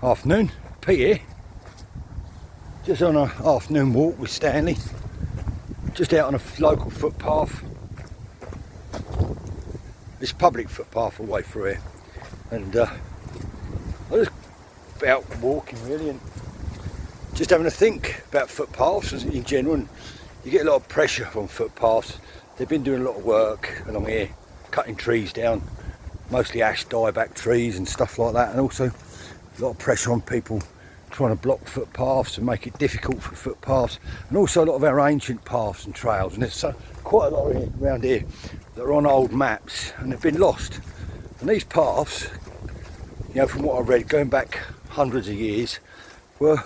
Afternoon, Pete here. Just on an afternoon walk with Stanley. Just out on a local footpath. It's a public footpath all the way through here. And I was out walking really and just having a think about footpaths in general. And you get a lot of pressure on footpaths. They've been doing a lot of work along here, cutting trees down, mostly ash dieback trees and stuff like that, and also a lot of pressure on people trying to block footpaths and make it difficult for footpaths, and also a lot of our ancient paths and trails, and there's quite a lot around here that are on old maps and have been lost. And these paths, you know, from what I read, going back hundreds of years, were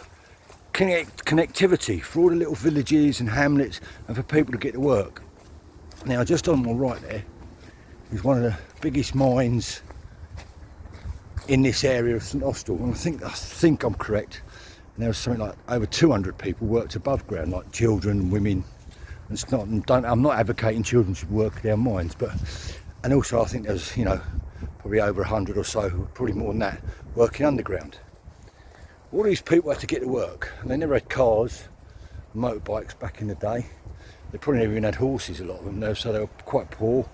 connectivity for all the little villages and hamlets and for people to get to work. Now just on my right there is one of the biggest mines in this area of St Austell, and I think I'm correct. And there was something like over 200 people worked above ground, like children, women. And it's not, I'm not advocating children should work down mines, but and also I think there's, you know, probably over 100 or so, probably more than that, working underground. All these people had to get to work, and they never had cars, motorbikes back in the day. They probably never even had horses, a lot of them, so they were quite poor.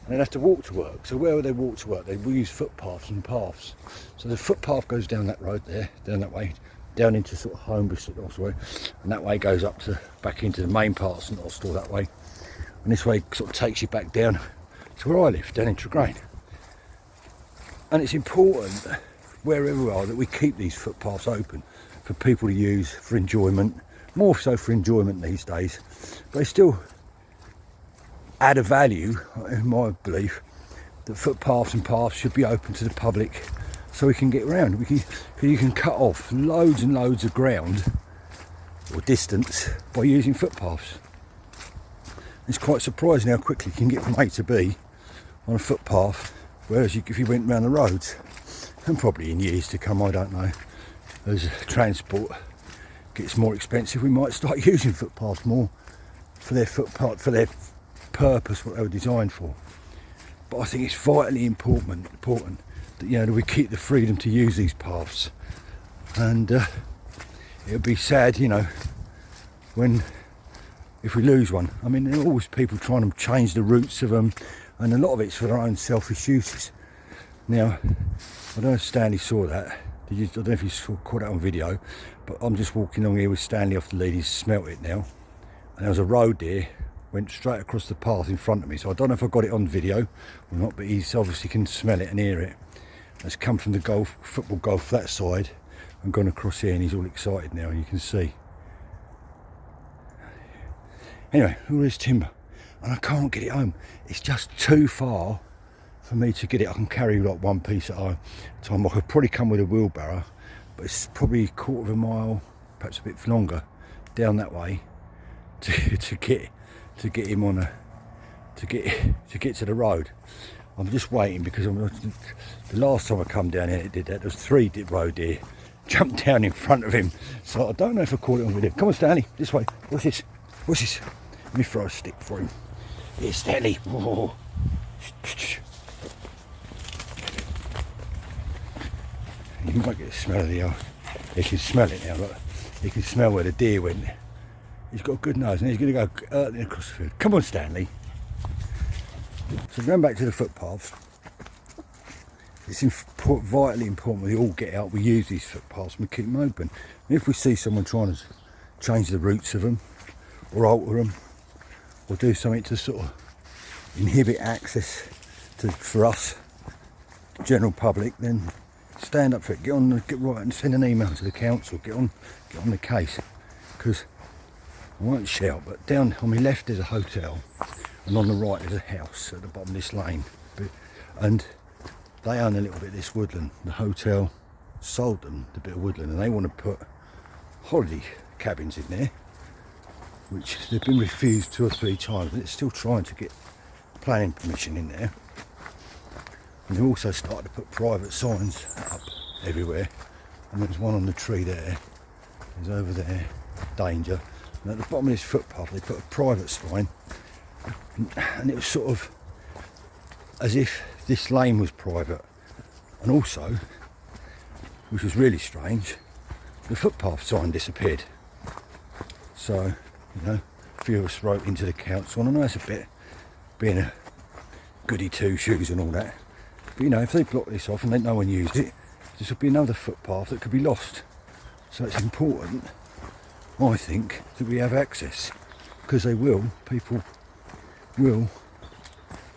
And they'd have to walk to work. So where would they walk to work? They'd use footpaths and paths. So the footpath goes down that road there, down that way, down into sort of Homebush way, and that way goes up to back into the main part of St Austell that way. And this way sort of takes you back down to where I live, down in Tregrain. And it's important wherever we are that we keep these footpaths open for people to use for enjoyment, more so for enjoyment these days. But they still add a value, in my belief, that footpaths and paths should be open to the public so we can get around. You can cut off loads and loads of ground or distance by using footpaths. It's quite surprising how quickly you can get from A to B on a footpath, whereas if you went around the roads, and probably in years to come, I don't know, as transport gets more expensive, we might start using footpaths more for their purpose, what they were designed for. But I think it's vitally important that, you know, that we keep the freedom to use these paths. And it would be sad, you know, if we lose one. I mean, there are always people trying to change the routes of them, and a lot of it's for their own selfish uses. Now, I don't know if Stanley saw that. I don't know if you caught that on video, but I'm just walking along here with Stanley off the lead. He's smelt it now, and there was a roe deer went straight across the path in front of me. So I don't know if I got it on video or not, but he's obviously can smell it and hear it. It's come from the football goal that side and gone across here, and he's all excited now, and you can see. Anyway, all this timber, and I can't get it home. It's just too far for me to get it. I can carry like one piece at a time. I could probably come with a wheelbarrow, but it's probably a quarter of a mile, perhaps a bit longer, down that way to get him on to get to the road. I'm just waiting because the last time I come down here it did that. There was 3 roe deer jumped down in front of him. So I don't know if I caught it on video. Come on, Stanley, this way. What's this? Let me throw a stick for him. Here, Stanley. Whoa. You might get a smell of the he can smell it now. Look, he can smell where the deer went. He's got a good nose, and he's going to go across the field. Come on, Stanley. So going back to the footpaths, it's vitally important we all get out, we use these footpaths, and we keep them open. And if we see someone trying to change the routes of them, or alter them, or do something to sort of inhibit access for us, general public, then stand up for it. Get right and send an email to the council. Get on the case, because I won't shout, but down on my left there's a hotel, and on the right there's a house at the bottom of this lane, and they own a little bit of this woodland. The hotel sold them the bit of woodland, and they want to put holiday cabins in there, which they've been refused 2 or 3 times, but it's still trying to get planning permission in there. And they've also started to put private signs up everywhere, and there's one on the tree there, there's over there, danger. And at the bottom of this footpath they put a private sign, and it was sort of as if this lane was private. And also which was really strange, the footpath sign disappeared. So, you know, a few of us wrote into the council, and I know it's a bit, being a goody two shoes and all that, but you know, if they block this off and no one used it, this would be another footpath that could be lost. So it's important, I think, that we have access, because people will,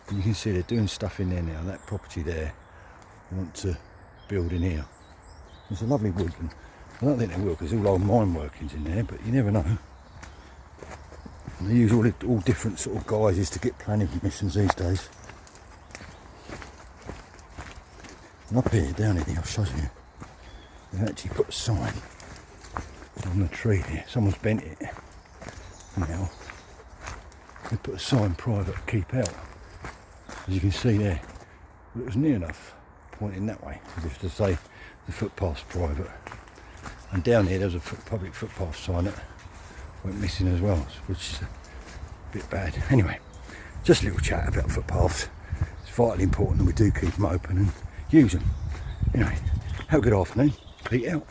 and you can see they're doing stuff in there now. That property there want to build in here. There's a lovely woodland. I don't think they will, because there's all old mine workings in there, but you never know. And they use all different sort of guises to get planning permissions these days. And up here, down here, I'll show you. They've actually put a sign on the tree here. Someone's bent it. Now, they put a sign, private, keep out. As you can see there, but it was near enough pointing that way, as if to say the footpath's private. And down here there was a public footpath sign that went missing as well, which is a bit bad. Anyway, just a little chat about footpaths. It's vitally important that we do keep them open and use them. Anyway, have a good afternoon. Pete out.